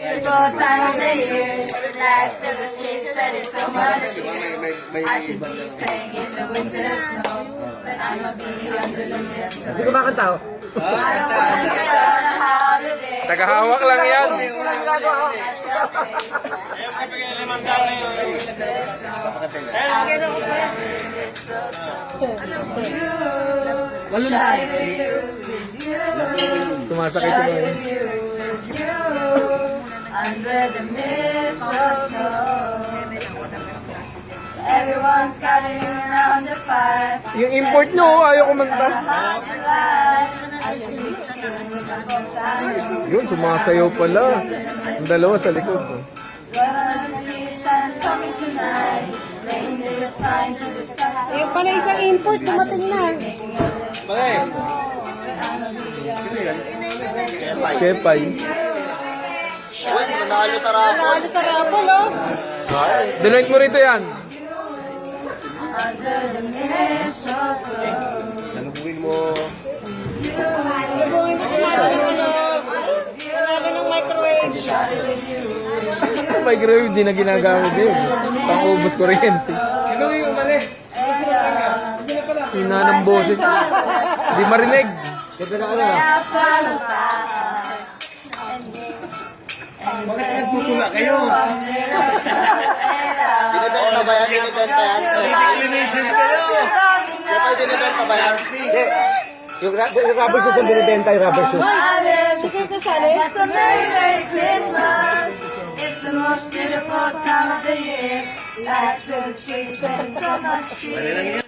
Beautiful time of the year, lights fill the streets, spreading so much cheer. I should be playing in the winter snow, but I'ma be under the mistletoe. Hindi ko makanta oh. I don't wanna miss on a holiday. Tagahawak lang yan. Sumasakit ito eh. Under the mistletoe, everyone's gathering around the fire. Yung import nyo, ayaw kumanta. Yun, sumasayaw pala. Ang dalawa sa likod. Oh. Yung pala isang import, dumating na. Kepay. Manalo sa rapo. Nalo sa rapol, oh. Donate mo rito yan. Nanubuhin mo. Lubungin mo kung nalo ng microwave. Microwave, di na ginagamit din. Pang-ubos kuryente. Sino yung umali? Hina ng boses. Di marinig. Ganda na ano. Bakit nagtutula kayo? Dinibenta ba yan? Dinibenta yan? Declination kayo! Kaya dinibenta ba yan? Hindi. Yung rubber shoes ang dinibenta, yung rubber shoes. Sige, kasali. It's a Merry, Merry Christmas. It's the most beautiful time of the year. Lights fill the streets, spreading so much cheer.